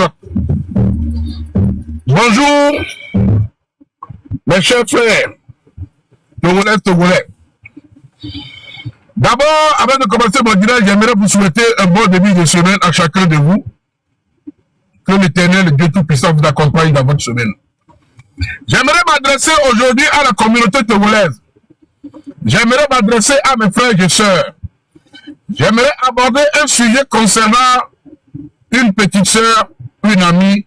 compatriotes. Bonjour, mes chers frères, Togolais. D'abord, avant de commencer mon direct, j'aimerais vous souhaiter un bon début de semaine à chacun de vous. Que l'Éternel, le Dieu Tout-Puissant, vous accompagne dans votre semaine. J'aimerais m'adresser aujourd'hui à la communauté togolaise. J'aimerais m'adresser à mes frères et sœurs. J'aimerais aborder un sujet concernant une petite sœur, une amie,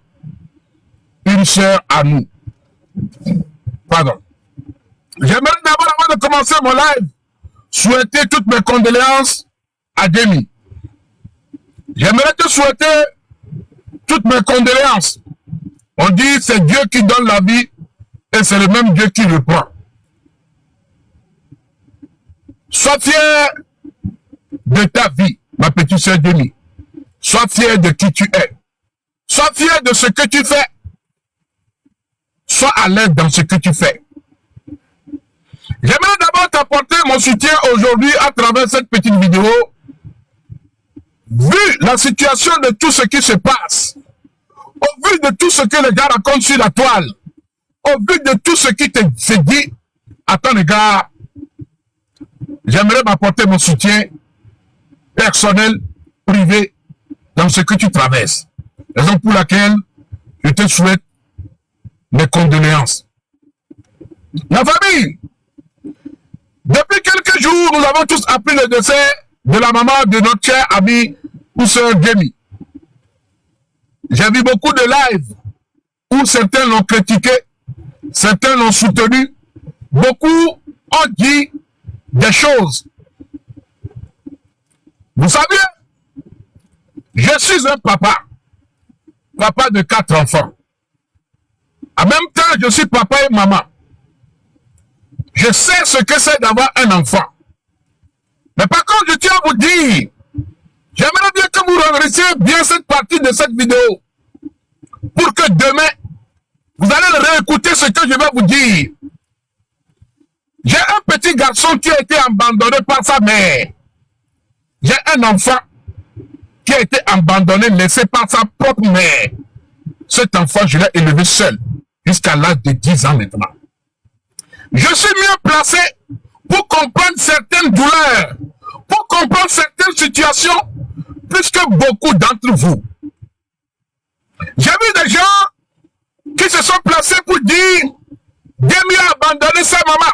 une sœur à nous. Pardon. J'aimerais d'abord, avant de commencer mon live, souhaiter toutes mes condoléances à Demi. J'aimerais te souhaiter toutes mes condoléances. On dit c'est Dieu qui donne la vie et c'est le même Dieu qui le prend. Sois fier de ta vie, ma petite sœur Demi. Sois fier de qui tu es. Sois fier de ce que tu fais. Sois à l'aise dans ce que tu fais. J'aimerais d'abord t'apporter mon soutien aujourd'hui à travers cette petite vidéo. Vu la situation de tout ce qui se passe, au vu de tout ce que les gars racontent sur la toile, au vu de tout ce qui se dit à ton égard, j'aimerais m'apporter mon soutien personnel, privé, dans ce que tu traverses. Raison pour laquelle je te souhaite mes condoléances. La famille, depuis quelques jours, nous avons tous appris le décès de la maman de notre chère amie ou sœur Demi. J'ai vu beaucoup de lives où certains l'ont critiqué, certains l'ont soutenu, beaucoup ont dit des choses. Vous savez, je suis un papa de 4 enfants. En même temps, je suis papa et maman. Je sais ce que c'est d'avoir un enfant. Mais par contre, je tiens à vous dire, j'aimerais bien que vous regressiez bien cette partie de cette vidéo. Pour que demain, vous allez réécouter ce que je vais vous dire. J'ai un petit garçon qui a été abandonné par sa mère. J'ai un enfant qui a été abandonné, laissé par sa propre mère. Cet enfant, je l'ai élevé seul jusqu'à l'âge de 10 ans maintenant. Je suis mieux placé pour comprendre certaines douleurs, pour comprendre certaines situations, plus que beaucoup d'entre vous. J'ai vu des gens qui se sont placés pour dire Demi a abandonné sa maman.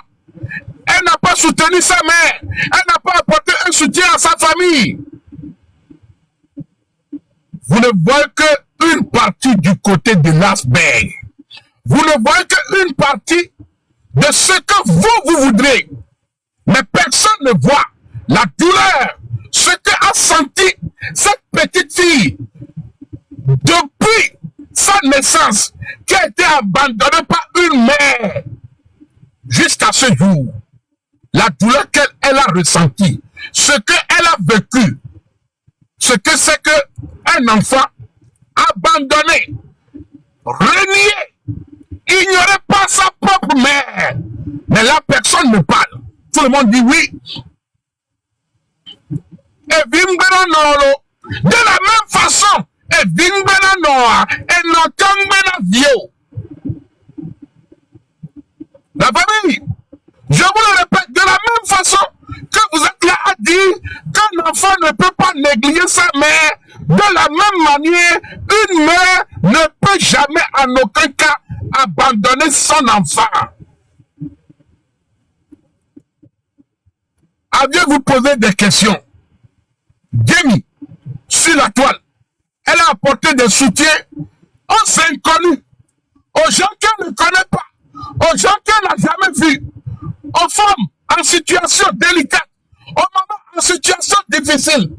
Elle n'a pas soutenu sa mère. Elle n'a pas apporté un soutien à sa famille. Vous ne voyez qu'une partie du côté de l'iceberg. Vous ne voyez qu'une partie de ce que vous voudrez. Mais personne ne voit la douleur, ce qu'a senti cette petite fille depuis sa naissance, qui a été abandonnée par une mère jusqu'à ce jour. La douleur qu'elle a ressentie, ce qu'elle a vécu, ce que c'est qu'un enfant abandonné, renié, ignoré par sa propre mère. Mais là, personne ne parle. Tout le monde dit oui. Et de la même façon, et la famille, je vous le répète, de la même façon que vous êtes là à dire qu'un enfant ne peut pas négliger sa mère, de la même manière, une mère ne peut jamais en aucun cas abandonner son enfant. Aviez-vous posé des questions? Demi, sur la toile, elle a apporté des soutiens aux inconnus, aux gens qu'elle ne connaît pas, aux gens qu'elle n'a jamais vus, aux femmes en situation délicate, aux mamans en situation difficile.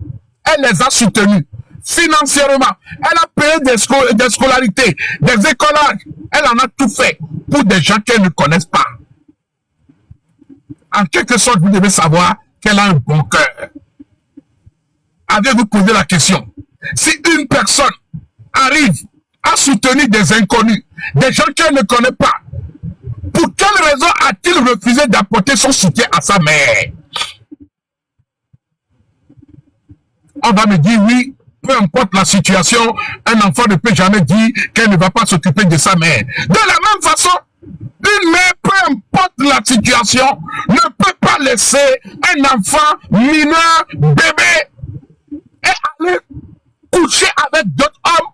Elle les a soutenus financièrement. Elle a payé des scolarités, des écolages. Elle en a tout fait pour des gens qu'elle ne connaissent pas. En quelque sorte, vous devez savoir qu'elle a un bon cœur. Avez-vous posé la question? Si une personne arrive à soutenir des inconnus, des gens qu'elle ne connaît pas, pour quelle raison a-t-il refusé d'apporter son soutien à sa mère? On va me dire oui, peu importe la situation, un enfant ne peut jamais dire qu'elle ne va pas s'occuper de sa mère. De la même façon, une mère, peu importe la situation, ne peut pas laisser un enfant mineur, bébé, et aller coucher avec d'autres hommes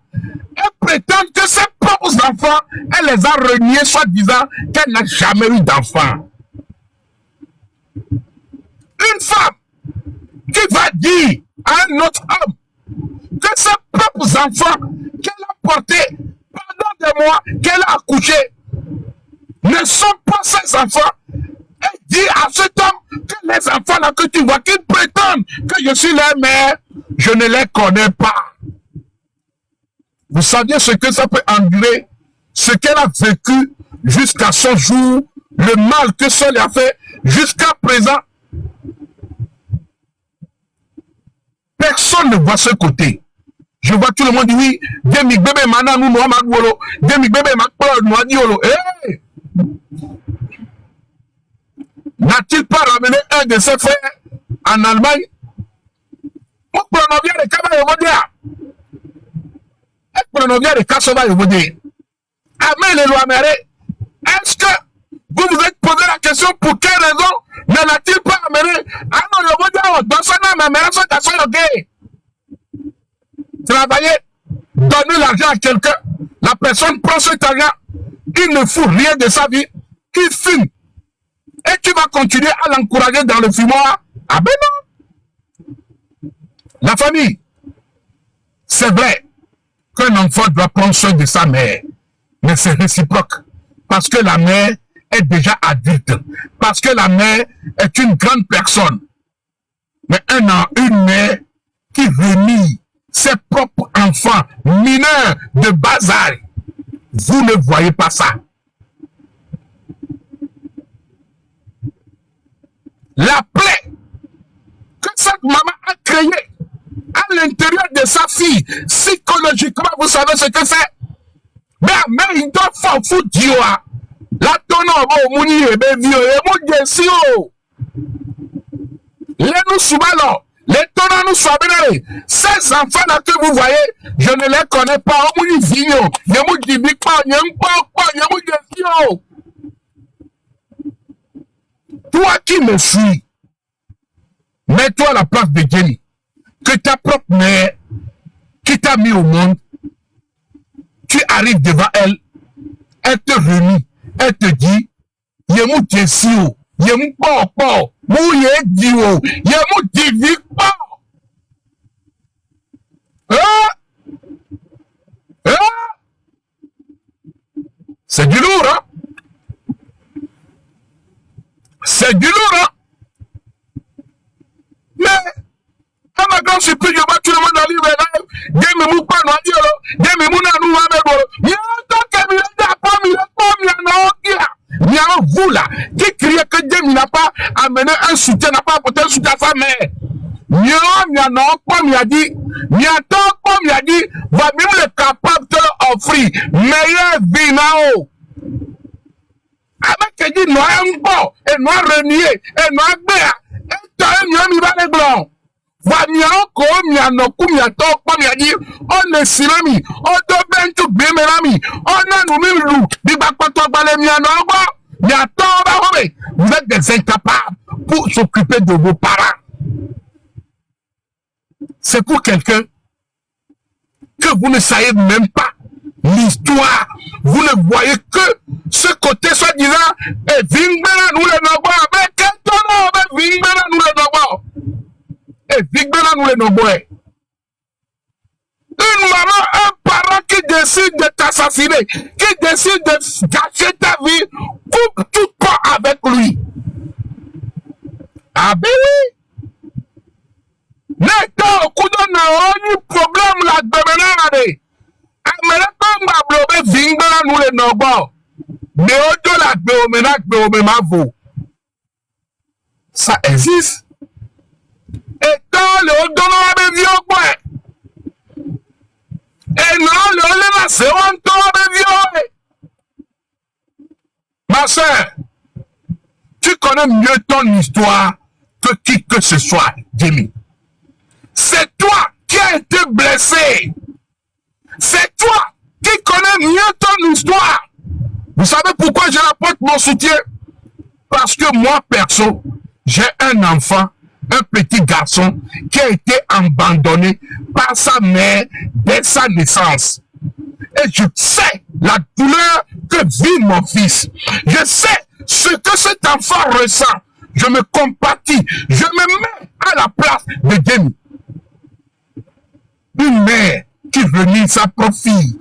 et prétendre que ses propres enfants, elle les a reniés, soi-disant qu'elle n'a jamais eu d'enfant. Une femme qui va dire à un autre homme que ses propres enfants qu'elle a portés pendant des mois, qu'elle a accouchés, ne sont pas ses enfants, et dit à cet homme que les enfants là que tu vois, qu'ils prétendent que je suis leur mère, je ne les connais pas. Vous saviez ce que ça peut endurer, ce qu'elle a vécu jusqu'à ce jour, le mal que ça lui a fait jusqu'à présent. Personne ne voit ce côté. Je vois tout le monde dire oui, Demi bébé mana nous noa magwolo, Demi bébé makpolo noa diolo. Hey! N'a-t-il pas ramené un de ses frères en Allemagne? Pourquoi on vient de Kaba Yovodia? Pourquoi on vient de Kassova Yovodia? Amen les lois mérées. Est-ce que vous vous êtes posé la question pour quelle raison ne l'a-t-il pas amené? Ah non, Yovodia, dans sa nom, mais mère, c'est ta soeur, ok? Travailler, donner l'argent à quelqu'un, la personne prend cet argent, il ne fout rien de sa vie, il fume. Et tu vas continuer à l'encourager dans le fumoir. Ah ben non. La famille, c'est vrai qu'un enfant doit prendre soin de sa mère, mais c'est réciproque. Parce que la mère est déjà adulte, parce que la mère est une grande personne. Mais une mère qui renie ses propres enfants mineurs de bas âge, vous ne voyez pas ça. La plaie que cette maman a créée à l'intérieur de sa fille, psychologiquement, vous savez ce que c'est? Mais il doit faire foutre Dieu. La tonne au mouni et bévio et mon Dieu. Les nous soubalo, les tonnes nous soubalo. Ces enfants-là que vous voyez, je ne les connais pas. Au mouni vigno, y'a mon dibic, y'a mon Dieu. Toi qui me suis, mets-toi à la place de Jenny, que ta propre mère, qui t'a mis au monde, tu arrives devant elle, elle te remit, elle te dit, yemou Jessio, yemou po, mou ye diwo, yemou divik po. C'est du lourd, hein? C'est du lourd, hein? Mais, à ma grande surprise, je vois tout le monde dans l'île, des mémous pas noir, des mémous n'a nous à vous là, qui criait que Dieu n'a pas amené un soutien, n'a pas apporté un soutien à sa mère. Comme il a dit, va même le capable de leur offrir meilleure vie là-haut. Avec dit noir encore, et noir renié, et noir béa, et t'as un mieux mi va les blancs. Va mieux encore, mieux no coup, mieux top, comme il a dit, on est silami, on doit bien tout bien melami, on a nous même loup, dit bah quoi toi balé mieux no, mieux top, vous êtes des incapables pour s'occuper de vos parents. C'est pour quelqu'un que vous ne savez même pas l'histoire. Vous ne voyez que ce côté soi-disant et Vingbena nous les nobo avec quel tono avec Vingbena nous les nobo et Vingbena nous les nobo. Une maman, un parent qui décide de t'assassiner, qui décide de gâcher ta vie, coupe tout pas avec lui. Ah ben oui. Neto kudona oni problème la demenade. Amere pas blobe Vingbena nous les nobo. Mais au-delà ça existe. Et dans le au-delà de vieux, et non, le c'est un temps de vieux. Ma soeur, tu connais mieux ton histoire que qui que ce soit, Jimmy. C'est toi qui qui a été blessé. C'est toi qui connais mieux ton histoire. Vous savez pourquoi je apporte mon soutien? Parce que moi, perso, j'ai un enfant, un petit garçon qui a été abandonné par sa mère dès sa naissance. Et je sais la douleur que vit mon fils. Je sais ce que cet enfant ressent. Je me compatis. Je me mets à la place de Jenny. Une mère qui venait sa propre fille.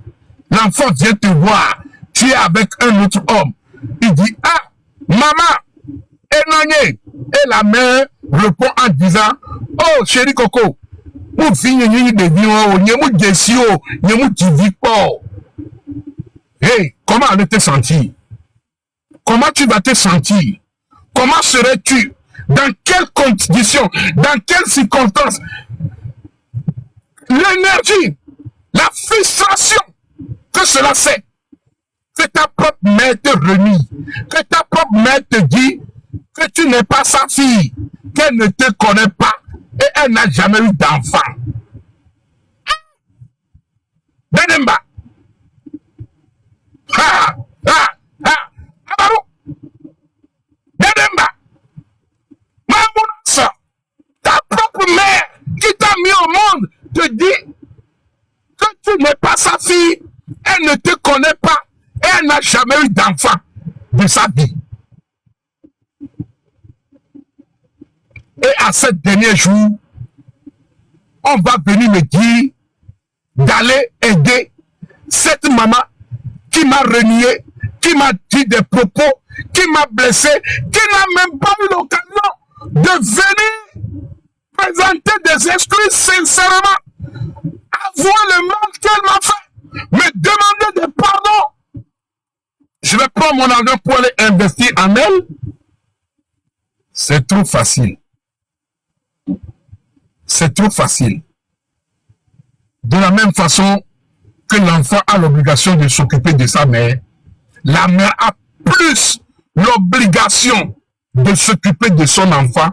L'enfant vient te voir. Tu es avec un autre homme. Il dit, ah, maman, éloignez. Et la mère répond en disant, oh, chéri Coco, mon fille n'est pas. Hey, comment allais te sentir? Comment tu vas te sentir? Comment serais-tu? Dans quelles conditions? Dans quelles circonstances? L'énergie, la frustration que cela fait. Que ta propre mère te renie. Que ta propre mère te dit que tu n'es pas sa fille. Qu'elle ne te connaît pas. Et elle n'a jamais eu d'enfant. Benemba. Ha! Ha! Ha! Abarou! Benemba. Mamounassa. Ta propre mère qui t'a mis au monde te dit que tu n'es pas sa fille. Elle ne te connaît pas. Et elle n'a jamais eu d'enfant de sa vie. Et à ce dernier jour, on va venir me dire d'aller aider cette maman qui m'a renié, qui m'a dit des propos, qui m'a blessé, qui n'a même pas eu l'occasion de venir présenter des excuses sincèrement, avouer le mal qu'elle m'a fait, me demander des pardons. Je vais prendre mon argent pour aller investir en elle. C'est trop facile. C'est trop facile. De la même façon que l'enfant a l'obligation de s'occuper de sa mère, la mère a plus l'obligation de s'occuper de son enfant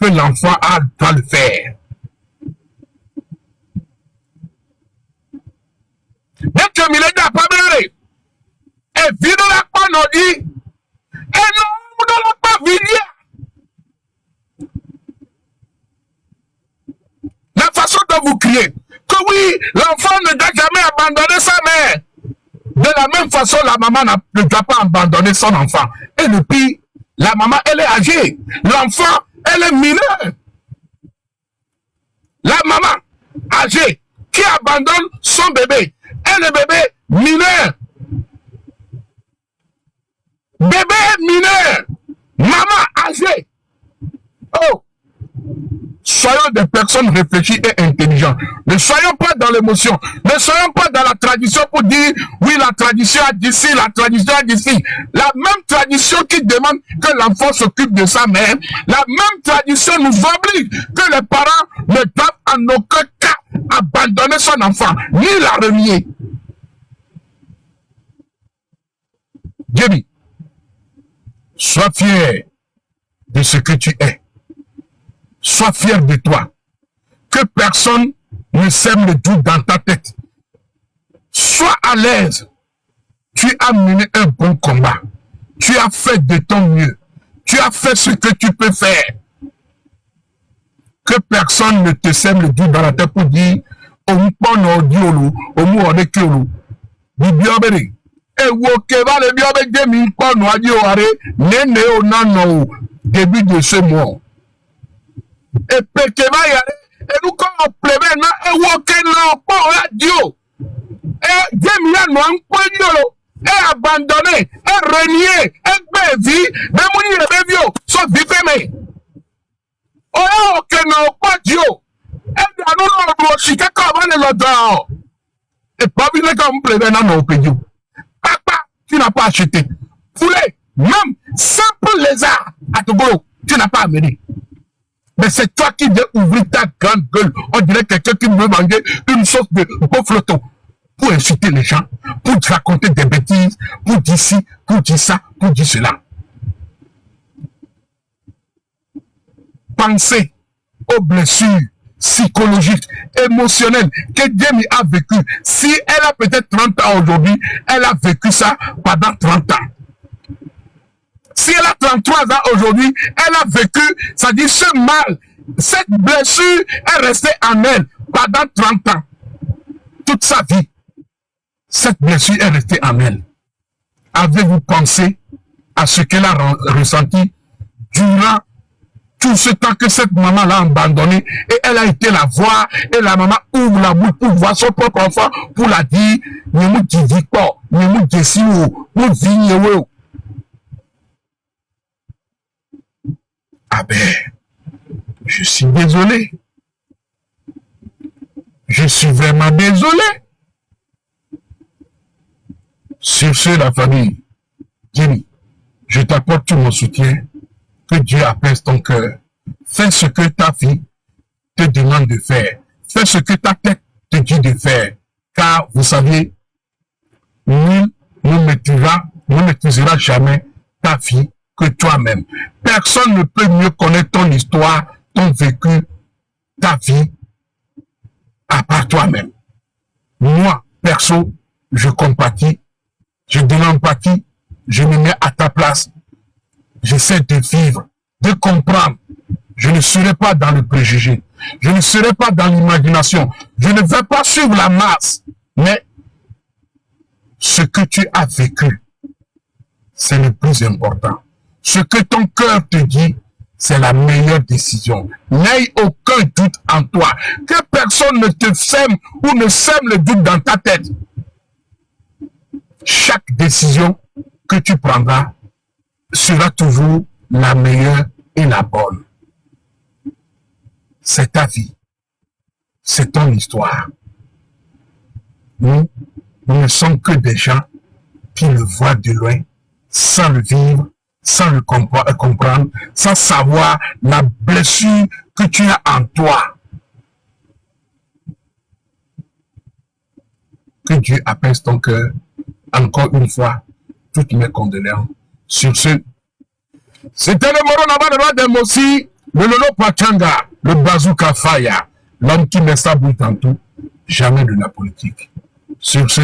que l'enfant a à le faire. Dès que Milena a parlé, et vient de la panodie, et non, de la pavilière. La façon dont vous criez, que oui, l'enfant ne doit jamais abandonner sa mère. De la même façon, la maman ne doit pas abandonner son enfant. Et le pire, la maman, elle est âgée. L'enfant, elle est mineure. La maman, âgée, qui abandonne son bébé. Et le bébé, mineur. Bébé mineur. Maman, âgée. Oh! Soyons des personnes réfléchies et intelligentes. Ne soyons pas dans l'émotion. Ne soyons pas dans la tradition pour dire, oui, la tradition a dit ci, la tradition a dit ci. La même tradition qui demande que l'enfant s'occupe de sa mère, la même tradition nous oblige que les parents ne doivent en aucun cas abandonner son enfant, ni la renier. Jébi, sois fier de ce que tu es. Sois fier de toi. Que personne ne sème le doute dans ta tête. Sois à l'aise. Tu as mené un bon combat. Tu as fait de ton mieux. Tu as fait ce que tu peux faire. Que personne ne te sème le doute dans la tête pour dire Omupono diolu, omu onekiolu. Bibioberi. E wokeba le biobe demi mpono adioware, nene onano début de ce mois. Et pekeba yare, et nous comme on plébé, et wokena on radio. Et demi ya no ankwediolo, et abandonné, et renié, et bévi, mais mouni rebevio, so vipeme. Oya okena okwadio, et danou no shika kabane lodo. Et pas bien comme plébé na no opedio. Papa, tu n'as pas acheté. Poulet, même simple lézard à Togo, tu n'as pas amené. Mais c'est toi qui viens ouvrir ta grande gueule. On dirait quelqu'un qui veut manger une sauce de beau flottant. Pour insulter les gens, pour te raconter des bêtises, pour dire ci, pour dire ça, pour dire cela. Pensez aux blessures psychologique, émotionnelle que Jamie a vécu. Si elle a peut-être 30 ans aujourd'hui, elle a vécu ça pendant 30 ans. Si elle a 33 ans aujourd'hui, elle a vécu, ça dit ce mal, cette blessure est restée en elle pendant 30 ans. Toute sa vie, cette blessure est restée en elle. Avez-vous pensé à ce qu'elle a ressenti durant tout ce temps que cette maman l'a abandonnée et elle a été la voir et la maman ouvre la bouche pour voir son propre enfant pour la dire ah ben, je suis désolé. Je suis vraiment désolé. Sur ce, la famille, Jimmy, je t'apporte tout mon soutien. Que Dieu apaise ton cœur. Fais ce que ta fille te demande de faire. Fais ce que ta tête te dit de faire. Car, vous savez, nul ne maîtrisera jamais ta fille que toi-même. Personne ne peut mieux connaître ton histoire, ton vécu, ta vie, à part toi-même. Moi, perso, je compatis, je donne empathie, je me mets à ta place. J'essaie de vivre, de comprendre. Je ne serai pas dans le préjugé. Je ne serai pas dans l'imagination. Je ne vais pas suivre la masse. Mais ce que tu as vécu, c'est le plus important. Ce que ton cœur te dit, c'est la meilleure décision. N'aie aucun doute en toi. Que personne ne te sème ou ne sème le doute dans ta tête. Chaque décision que tu prendras sera toujours la meilleure et la bonne. C'est ta vie. C'est ton histoire. Nous ne sommes que des gens qui le voient de loin, sans le vivre, sans le comprendre, sans savoir la blessure que tu as en toi. Que Dieu apaise ton cœur. Encore une fois, toutes mes condoléances. Sur ce, c'était le Moro Naba de Mossi, le Lolo Pachanga, le Bazooka Faya, l'homme qui met sa bouille en tout, jamais de la politique. Sur ce,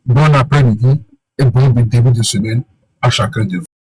bon après-midi et bon début de semaine à chacun de vous.